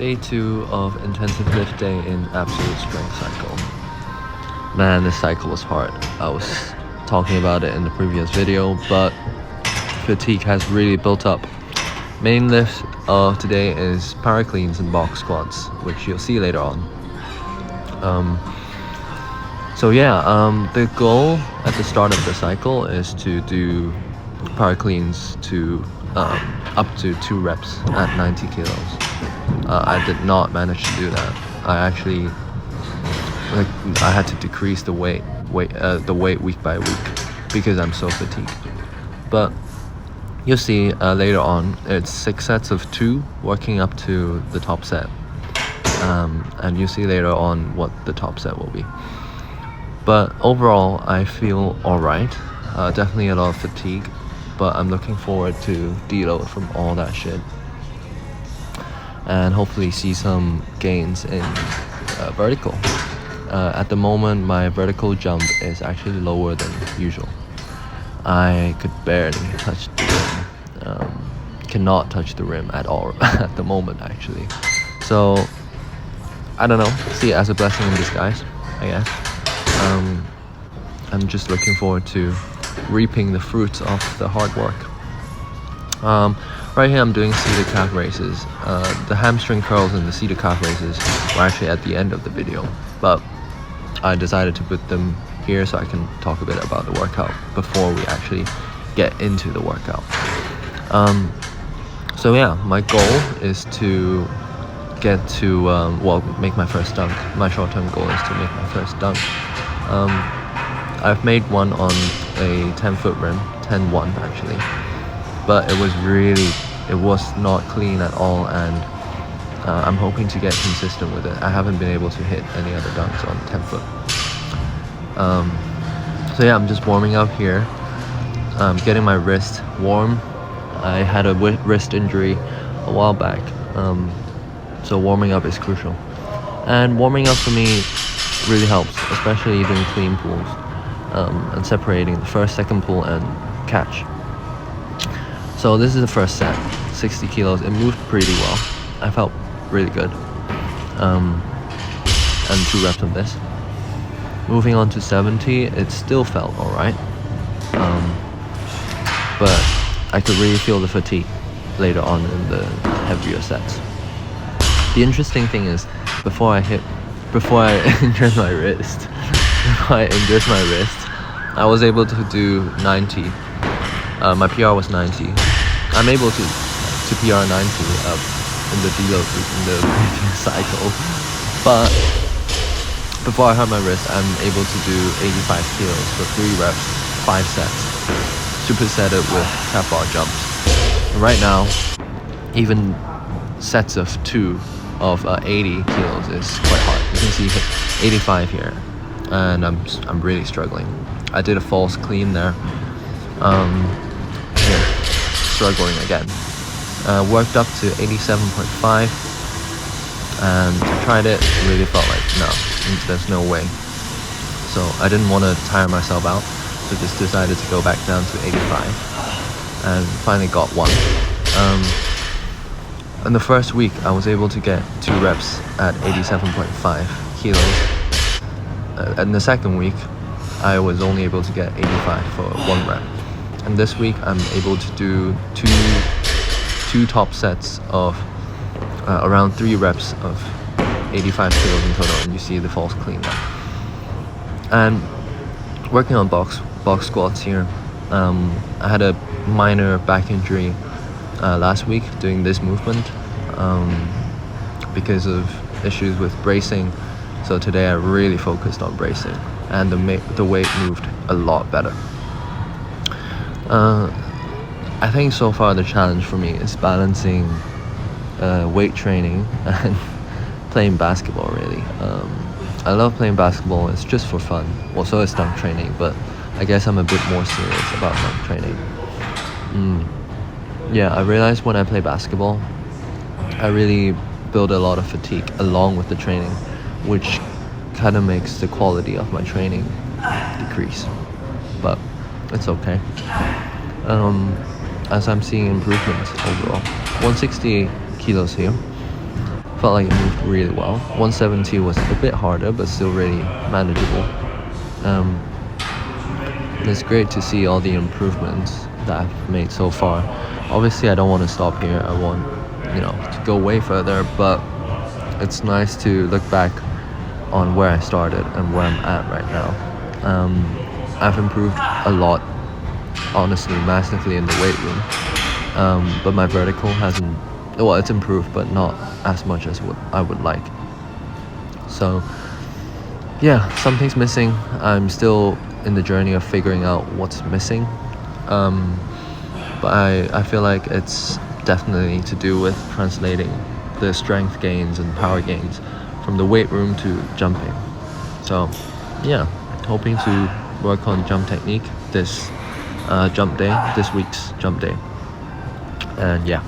Day 2 of intensive lift day in absolute strength cycle. Man, this cycle was hard. I was talking about it in the previous video, but fatigue has really built up. Main lift of today is para cleans and box squats, which you'll see later on. The goal at the start of the cycle is to do para cleans to up to 2 reps at 90 kilos. I did not manage to do that. I had to decrease the weight week by week because I'm so fatigued. But you'll see later on, it's 6 sets of 2 working up to the top set. And you'll see later on what the top set will be. But overall, I feel alright. Definitely a lot of fatigue, but I'm looking forward to deload from all that shit. And hopefully see some gains in vertical. At the moment, my vertical jump is actually lower than usual. I could barely touch the rim. Cannot touch the rim at all at the moment, actually. So, I don't know. See it as a blessing in disguise, I guess. I'm just looking forward to reaping the fruits of the hard work. Right here I'm doing seated calf raises. The hamstring curls and the seated calf raises were actually at the end of the video, but I decided to put them here so I can talk a bit about the workout before we actually get into the workout. My goal is to get to make my first dunk. My short-term goal is to make my first dunk. I've made one on a 10-foot rim, 10-1 actually, but it was not clean at all, and I'm hoping to get consistent with it. I haven't been able to hit any other dunks on 10-foot. I'm just warming up here, getting my wrist warm. I had a wrist injury a while back, so warming up is crucial. And warming up for me really helps, especially doing clean pulls and separating the first, second pull and catch. So this is the first set, 60 kilos. It moved pretty well. I felt really good. And 2 reps on this. Moving on to 70, it still felt alright. But I could really feel the fatigue later on in the heavier sets. The interesting thing is, before I injured my wrist, I was able to do 90. My PR was 90. I'm able to PR 90 in the deload group in the previous cycle, but before I hurt my wrist, I'm able to do 85 kilos for 3 reps, 5 sets, superset it with cap bar jumps. Right now, even sets of 2 of 80 kilos is quite hard. You can see 85 here, and I'm really struggling. I did a false clean there. Struggling again. Worked up to 87.5 and tried it. Really felt like no, there's no way. So I didn't want to tire myself out, so just decided to go back down to 85 and finally got one. In the first week I was able to get 2 reps at 87.5 kilos. In the second week I was only able to get 85 for 1 rep. And this week I'm able to do two top sets of around 3 reps of 85 kilos in total, and you see the false clean there. And working on box squats here, I had a minor back injury last week doing this movement because of issues with bracing. So today I really focused on bracing, and the weight moved a lot better. I think so far the challenge for me is balancing weight training and playing basketball, really. I love playing basketball. It's just for fun. Well, so is dunk training, but I guess I'm a bit more serious about dunk training. I realized when I play basketball, I really build a lot of fatigue along with the training, which kind of makes the quality of my training decrease. But it's okay. As I'm seeing improvements overall. 160 kilos here. felt like it moved really well. 170 was a bit harder, but still really manageable. It's great to see all the improvements that I've made so far. Obviously, I don't want to stop here. I want, to go way further, but it's nice to look back on where I started and where I'm at right now. I've improved a lot, honestly, massively in the weight room. But my vertical hasn't, well, it's improved, but not as much as what I would like. So, yeah, something's missing. I'm still in the journey of figuring out what's missing. But I feel like it's definitely to do with translating the strength gains and power gains from the weight room to jumping. So, yeah, hoping to work on jump technique this week's jump day. And yeah.